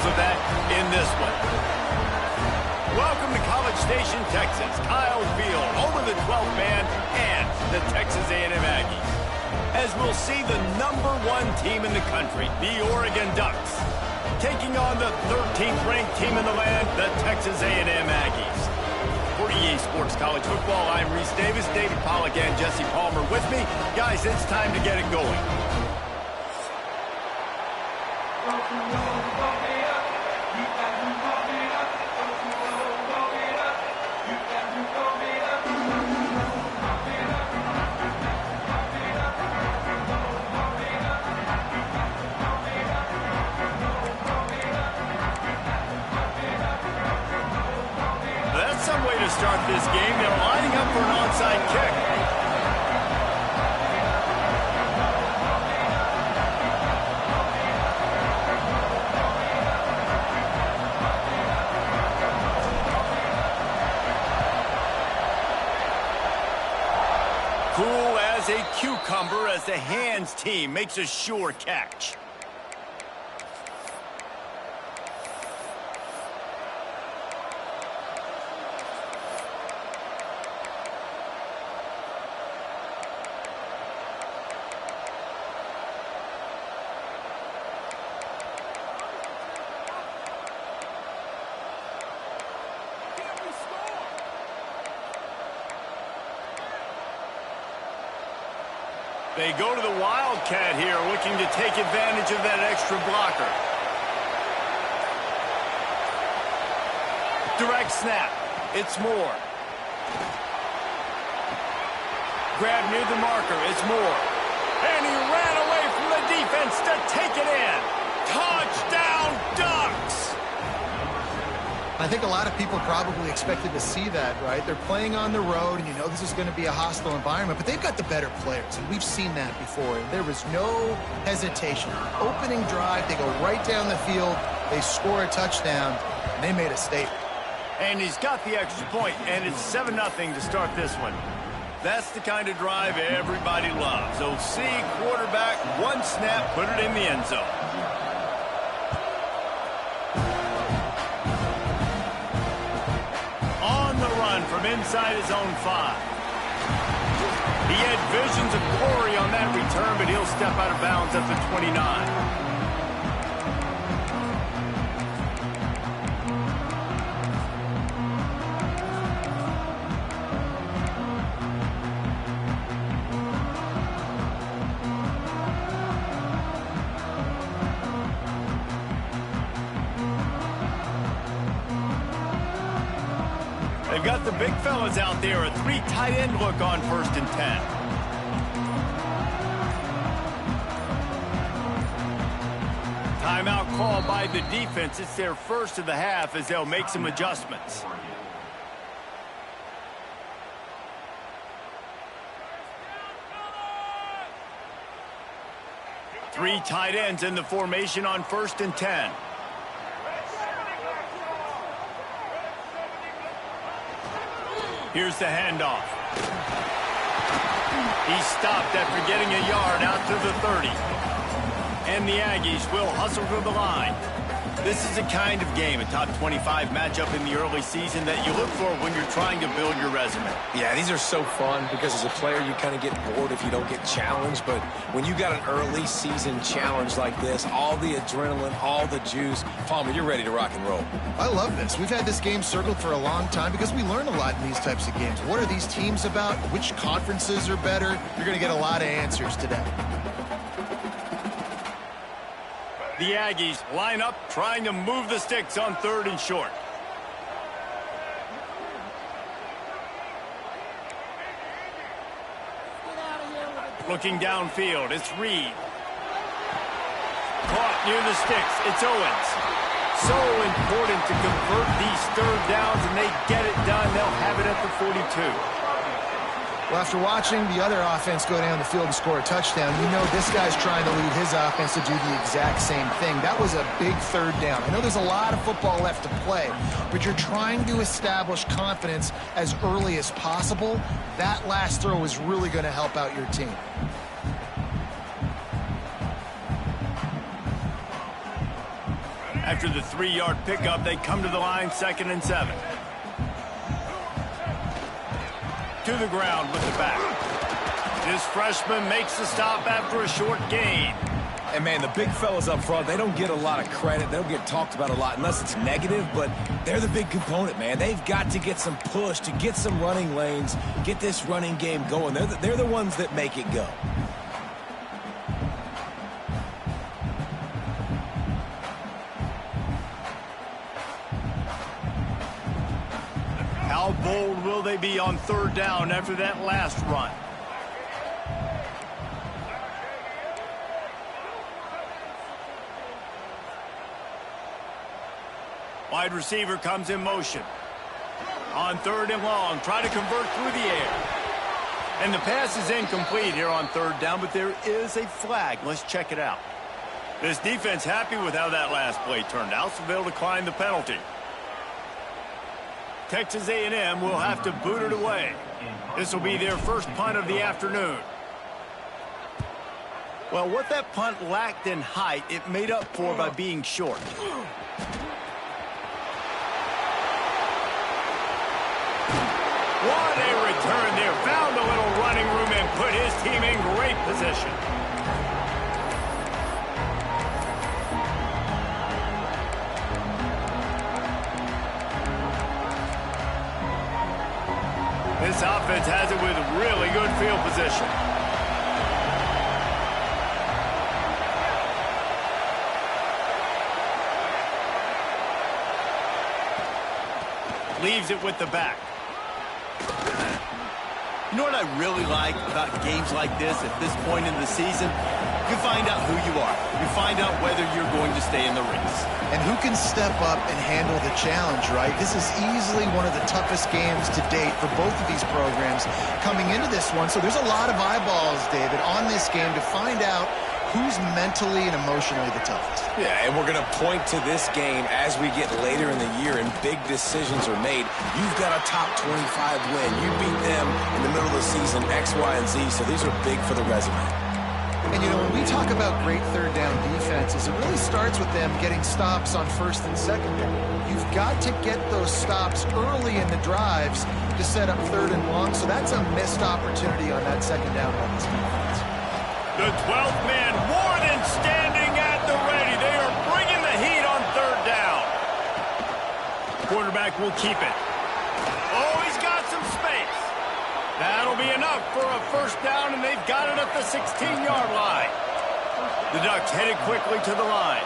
with that in this one. Welcome to College Station, Texas. Kyle Field, home of the 12th man and the Texas A&M Aggies. As we'll see the #1 team in the country, the Oregon Ducks, taking on the 13th ranked team in the land, the Texas A&M Aggies. For EA Sports College Football, I'm Reese Davis, David Pollack, and Jesse Palmer with me. Guys, it's time to get it going. To start this game, they're lining up for an onside kick. Cool as a cucumber as the hands team makes a sure catch. They go to the Wildcat here, looking to take advantage of that extra blocker. Direct snap. It's Moore. Grab near the marker. It's Moore. And he ran away from the defense to take it in. Touchdown, Ducks! I think a lot of people probably expected to see that, right? They're playing on the road, and you know this is going to be a hostile environment, but they've got the better players, and we've seen that before. And there was no hesitation. Opening drive, they go right down the field, they score a touchdown, and they made a statement. And he's got the extra point, and it's 7-0 to start this one. That's the kind of drive everybody loves. OC, quarterback, one snap, put it in the end zone. From inside his own 5. He had visions of glory on that return, but he'll step out of bounds at the 29. They've got the big fellas out there, a 3 tight end look on 1st and 10. Timeout called by the defense. It's their first of the half as they'll make some adjustments. Three tight ends in the formation on 1st and 10. Here's the handoff. He stopped after getting a yard out to the 30. And the Aggies will hustle to the line. This is a kind of game, a top 25 matchup in the early season that you look for when you're trying to build your resume. Yeah, these are so fun because as a player you kind of get bored if you don't get challenged. But when you got an early season challenge like this, all the adrenaline, all the juice, Palmer, you're ready to rock and roll. I love this. We've had this game circled for a long time because we learn a lot in these types of games. What are these teams about? Which conferences are better? You're going to get a lot of answers today. The Aggies line up trying to move the sticks on 3rd and short. Looking downfield, it's Reed. Caught near the sticks, it's Owens. So important to convert these 3rd downs, and they get it done. They'll have it at the 42. Well, after watching the other offense go down the field and score a touchdown, you know this guy's trying to lead his offense to do the exact same thing. That was a big 3rd down. I know there's a lot of football left to play, but you're trying to establish confidence as early as possible. That last throw is really going to help out your team. After the 3-yard pickup, they come to the line, 2nd and 7. To the ground with the back. This freshman makes the stop after a short gain. And, man, the big fellas up front, they don't get a lot of credit. They don't get talked about a lot unless it's negative, but they're the big component, man. They've got to get some push, to get some running lanes, get this running game going. They're the ones that make it go. How bold will they be on 3rd down after that last run? Wide receiver comes in motion. On 3rd and long, try to convert through the air. And the pass is incomplete here on 3rd down, but there is a flag. Let's check it out. This defense happy with how that last play turned out, so they'll decline the penalty. Texas A&M will have to boot it away. This will be their first punt of the afternoon. Well, what that punt lacked in height, it made up for by being short. What a return there. Found a little running room and put his team in great position. This offense has it with really good field position. Leaves it with the back. You know what I really like about games like this at this point in the season? You find out who you are. You find out whether you're going to stay in the race. And who can step up and handle the challenge, right? This is easily one of the toughest games to date for both of these programs coming into this one. So there's a lot of eyeballs, David, on this game to find out who's mentally and emotionally the toughest. Yeah, and we're going to point to this game as we get later in the year and big decisions are made. You've got a top 25 win. You beat them in the middle of the season, X, Y, and Z, so these are big for the resume. And, you know, when we talk about great 3rd down defenses, it really starts with them getting stops on 1st and 2nd down. You've got to get those stops early in the drives to set up 3rd and long, so that's a missed opportunity on that 2nd down by this defense. The 12th man more than standing at the ready. They are bringing the heat on 3rd down. Quarterback will keep it. Oh, he's got some space. That'll be enough for a 1st down, and they've got it at the 16-yard line. The Ducks headed quickly to the line.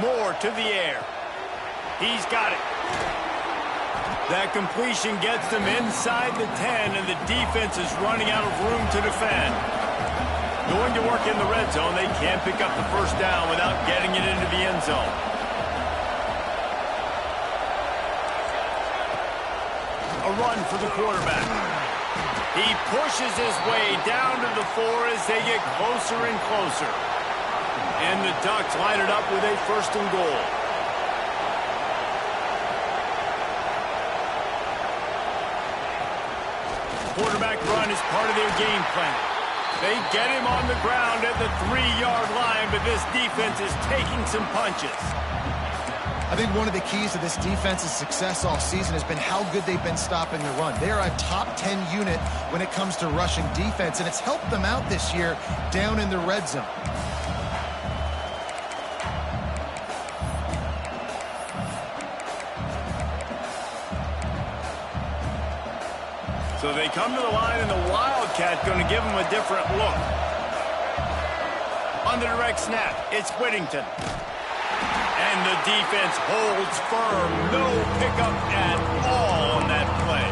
Moore to the air. He's got it. That completion gets them inside the 10, and the defense is running out of room to defend. Going to work in the red zone, they can't pick up the 1st down without getting it into the end zone. A run for the quarterback. He pushes his way down to the 4 as they get closer and closer. And the Ducks line it up with a 1st and goal. Quarterback run is part of their game plan. They get him on the ground at the 3-yard line, but this defense is taking some punches. I think one of the keys to this defense's success all season has been how good they've been stopping the run. They are a top 10 unit when it comes to rushing defense, and it's helped them out this year down in the red zone. So they come to the line, and the Wildcat going to give them a different look. On the direct snap, it's Whittington. And the defense holds firm. No pickup at all on that play.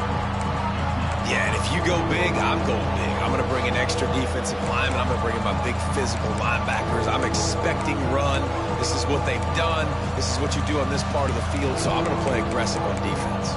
Yeah, and if you go big, I'm going big. I'm going to bring an extra defensive lineman. I'm going to bring in my big physical linebackers. I'm expecting run. This is what they've done. This is what you do on this part of the field, so I'm going to play aggressive on defense.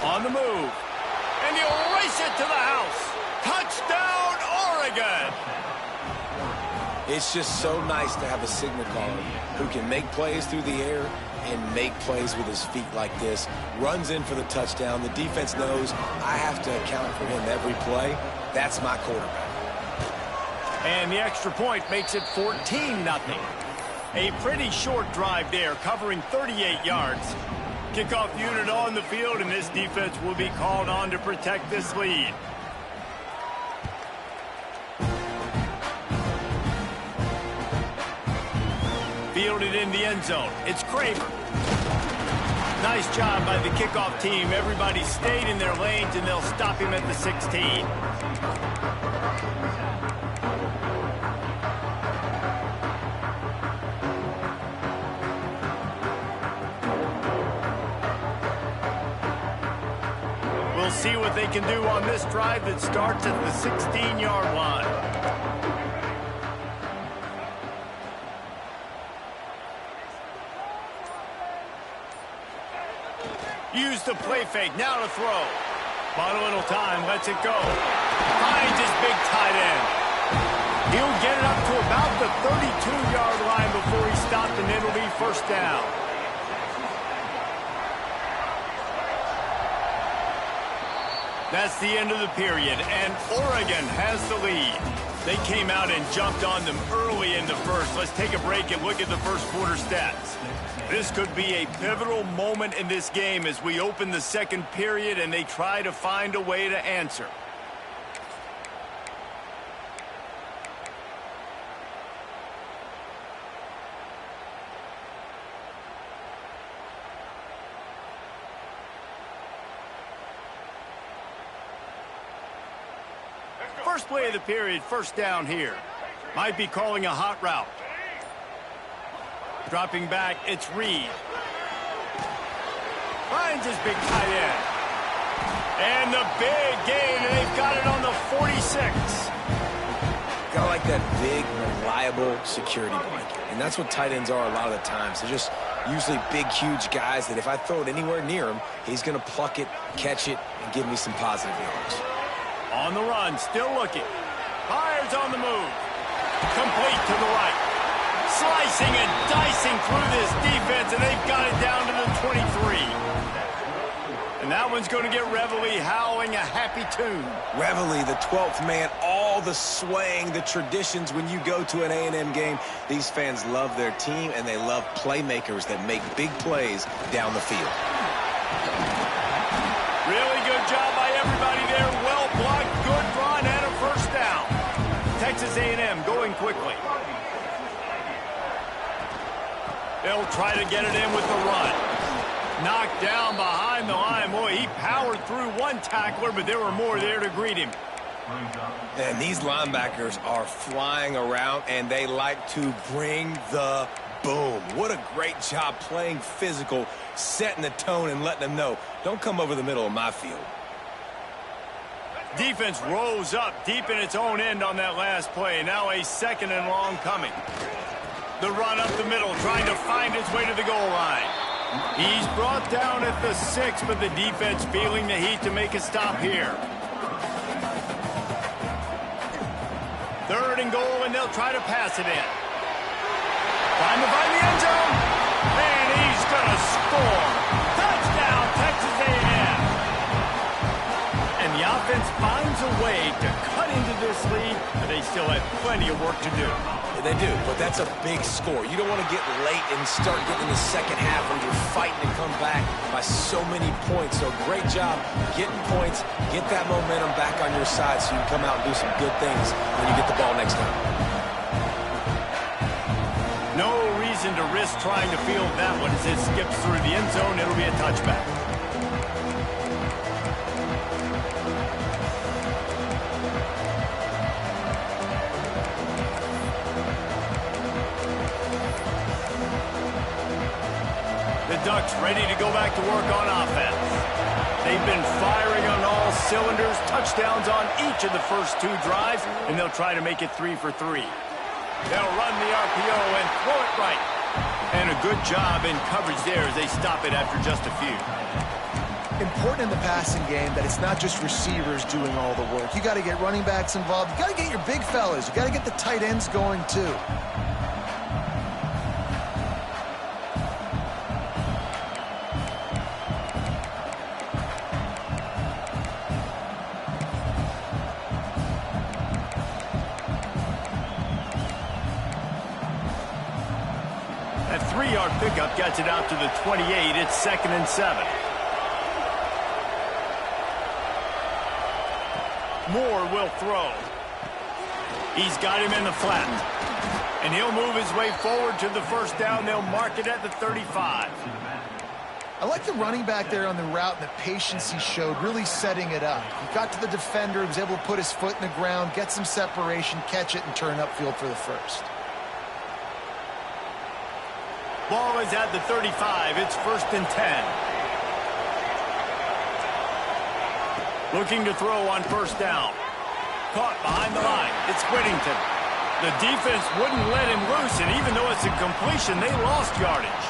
On the move. And he'll race it to the house. Touchdown, Oregon! It's just so nice to have a signal caller who can make plays through the air and make plays with his feet like this. Runs in for the touchdown. The defense knows I have to account for him every play. That's my quarterback. And the extra point makes it 14-0. A pretty short drive there, covering 38 yards. Kickoff unit on the field, and this defense will be called on to protect this lead. Fielded in the end zone. It's Craver. Nice job by the kickoff team. Everybody stayed in their lanes, and they'll stop him at the 16. We'll see what they can do on this drive that starts at the 16-yard line. Use the play fake, now to throw. Bought a little time, lets it go. Finds his big tight end. He'll get it up to about the 32-yard line before he stopped, and it'll be first down. That's the end of the period, and Oregon has the lead. They came out and jumped on them early in the first. Let's take a break and look at the first quarter stats. This could be a pivotal moment in this game as we open the second period and they try to find a way to answer. First play of the period, first down here. Might be calling a hot route. Dropping back, it's Reed. Finds his big tight end. And the big gain, and they've got it on the 46. Gotta like that big, reliable security blanket. And that's what tight ends are a lot of the times. They're just usually big, huge guys that if I throw it anywhere near him, he's going to pluck it, catch it, and give me some positive yards. On the run, still looking. Fires on the move. Complete to the right. Slicing and dicing through this defense, and they've got it down to the 23. And that one's going to get Reveille howling a happy tune. Reveille, the 12th man, all the swaying, the traditions when you go to an A&M game. These fans love their team, and they love playmakers that make big plays down the field. Really good job by everybody there. Well blocked, good run, and a first down. Texas A&M going quickly. They'll try to get it in with the run. Knocked down behind the line. Boy, he powered through one tackler, but there were more there to greet him. And these linebackers are flying around, and they like to bring the boom. What a great job playing physical, setting the tone and letting them know, don't come over the middle of my field. Defense rose up deep in its own end on that last play. Now a second and long coming. The run up the middle, trying to find his way to the goal line. He's brought down at the 6, but the defense feeling the heat to make a stop here. Third and goal, and they'll try to pass it in. Trying to find the end zone, and he's going to score. Touchdown, Texas A&M. And the offense finds a way to cut into this lead, but they still have plenty of work to do. They do, but that's a big score. You don't want to get late and start getting in the second half where you're fighting to come back by so many points. So great job getting points, get that momentum back on your side so you can come out and do some good things when you get the ball next time. No reason to risk trying to field that one as it skips through the end zone. It'll be a touchback. Ducks ready to go back to work on offense. They've been firing on all cylinders, touchdowns on each of the first 2 drives, and they'll try to make it 3 for 3. They'll run the RPO and throw it right. And a good job in coverage there as they stop it after just a few. Important in the passing game that it's not just receivers doing all the work. You got to get running backs involved. You got to get your big fellas. You got to get the tight ends going too. That 3-yard pickup gets it out to the 28. It's 2nd and 7. Moore will throw. He's got him in the flat. And he'll move his way forward to the first down. They'll mark it at the 35. I like the running back there on the route and the patience he showed, really setting it up. He got to the defender, he was able to put his foot in the ground, get some separation, catch it, and turn upfield for the first. Ball is at the 35. It's 1st and 10. Looking to throw on first down. Caught behind the line. It's Whittington. The defense wouldn't let him loose, and even though it's a completion, they lost yardage.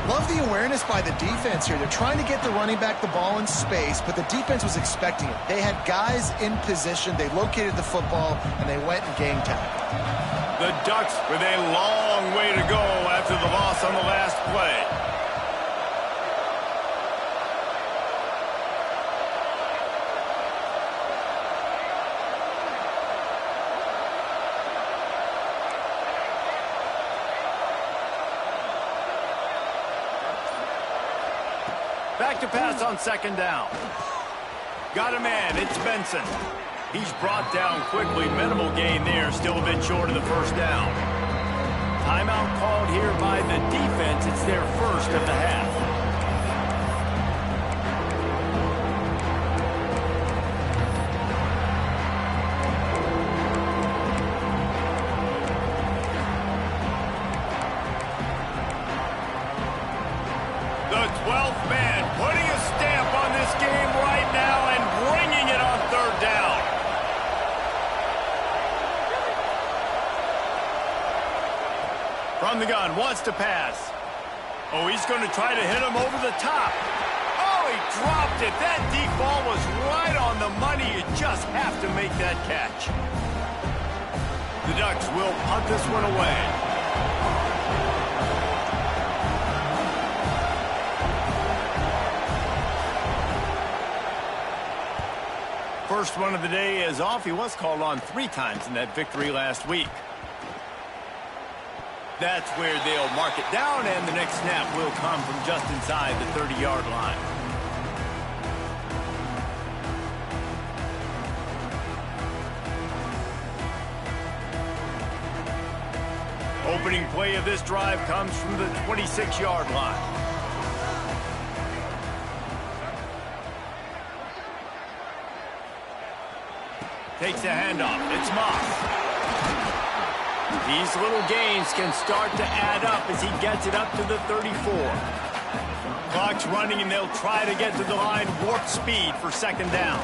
Love the awareness by the defense here. They're trying to get the running back the ball in space, but the defense was expecting it. They had guys in position. They located the football, and they went and gang tackled. The Ducks with a long way to go after the loss on the last play. Back to pass on 2nd down. Got a man. It's Benson. He's brought down quickly. Minimal gain there. Still a bit short of the first down. Timeout called here by the defense. It's their first of the half. The 12th man putting a stamp on this game right now and bringing it on 3rd down. From the gun, wants to pass. Oh, he's going to try to hit him over the top. Oh, he dropped it. That deep ball was right on the money. You just have to make that catch. The Ducks will punt this one away. First one of the day is off. He was called on 3 times in that victory last week. That's where they'll mark it down, and the next snap will come from just inside the 30-yard line. Opening play of this drive comes from the 26-yard line. Takes a handoff. It's Moss. These little gains can start to add up as he gets it up to the 34. Clock's running, and they'll try to get to the line. Warp speed for 2nd down.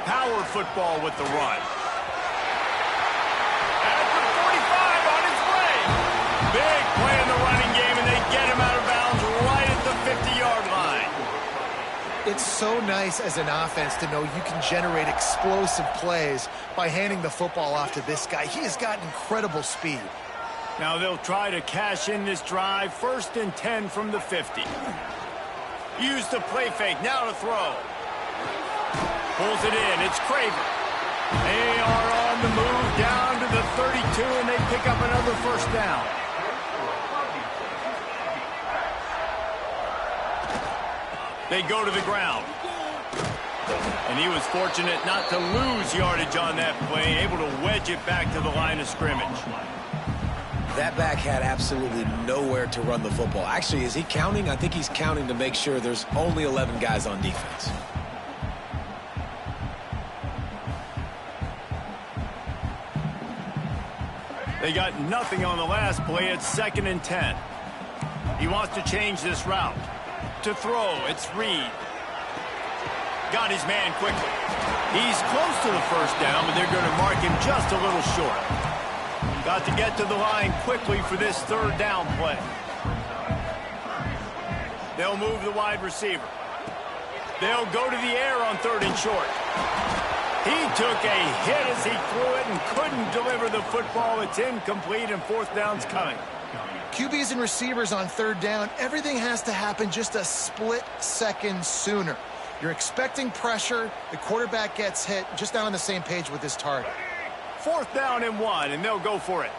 Power football with the run. At the 45 on his way. Big play in the running game, and they get him out of bounds right at the 50-yard line. It's so nice as an offense to know you can generate explosive plays by handing the football off to this guy. He has got incredible speed. Now they'll try to cash in this drive. 1st and 10 from the 50. Use the play fake. Now to throw. Pulls it in. It's Craver. They are on the move down to the 32, and they pick up another first down. They go to the ground. And he was fortunate not to lose yardage on that play, able to wedge it back to the line of scrimmage. That back had absolutely nowhere to run the football. Actually, is he counting? I think he's counting to make sure there's only 11 guys on defense. They got nothing on the last play. It's 2nd and 10. He wants to change this route. To throw, it's Reed. Got his man quickly. He's close to the first down, but they're going to mark him just a little short. Got to get to the line quickly for this 3rd down play. They'll move the wide receiver. They'll go to the air on 3rd and short. He took a hit as he threw it and couldn't deliver the football. It's incomplete, and 4th down's coming. QBs and receivers on 3rd down, everything has to happen just a split second sooner. You're expecting pressure, the quarterback gets hit, just not on the same page with his target. 4th down and 1, and they'll go for it.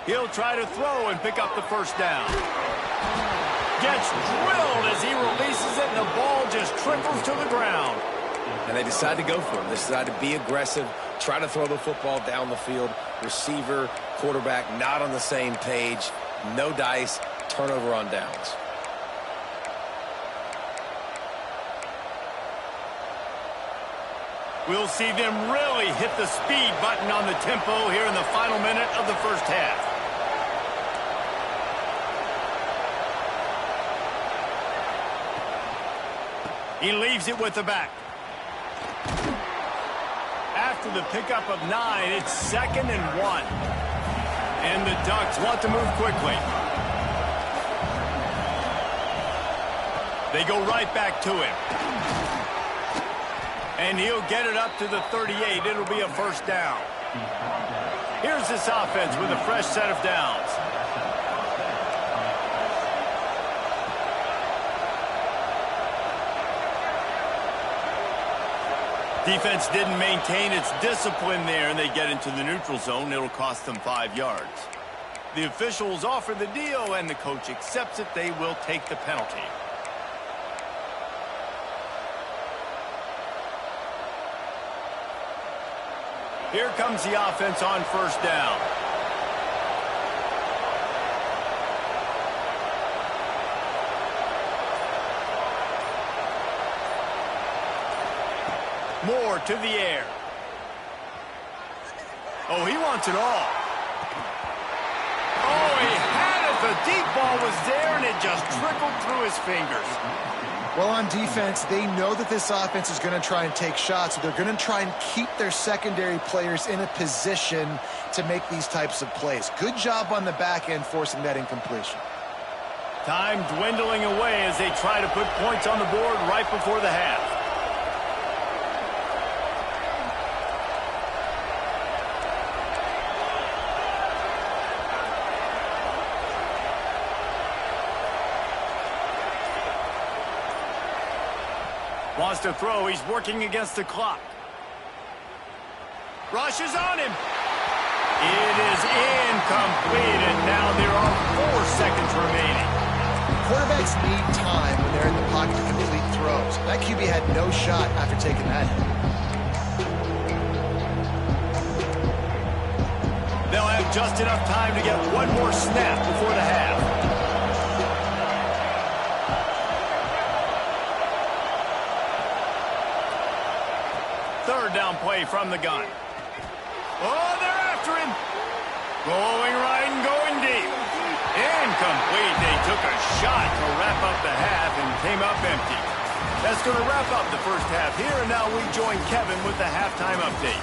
He'll try to throw and pick up the 1st down. Gets drilled as he releases it, and the ball just trickles to the ground. And they decide to go for it. They decide to be aggressive, try to throw the football down the field. Receiver, quarterback, not on the same page. No dice, turnover on downs. We'll see them really hit the speed button on the tempo here in the final minute of the 1st half. He leaves it with the back. After the pickup of 9, it's 2nd and 1. And the Ducks want to move quickly. They go right back to him. And he'll get it up to the 38. It'll be a 1st down. Here's this offense with a fresh set of downs. Defense didn't maintain its discipline there, and they get into the neutral zone. It'll cost them 5 yards. The officials offer the deal, and the coach accepts it. They will take the penalty. Here comes the offense on 1st down. Moore to the air. Oh, he wants it all. Oh, he had it. The deep ball was there, and it just trickled through his fingers. Well, on defense, they know that this offense is going to try and take shots, so they're going to try and keep their secondary players in a position to make these types of plays. Good job on the back end forcing that incompletion. Time dwindling away as they try to put points on the board right before the half. Wants to throw. He's working against the clock. Rushes on him. It is incomplete, and now there are 4 seconds remaining. Quarterbacks need time when they're in the pocket to complete throws. That QB had no shot after taking that hit. They'll have just enough time to get one more snap before the half. 3rd down play from the gun. Oh, they're after him. Going right and going deep. Incomplete. They took a shot to wrap up the half and came up empty. That's going to wrap up the 1st half here, and now we join Kevin with the halftime update.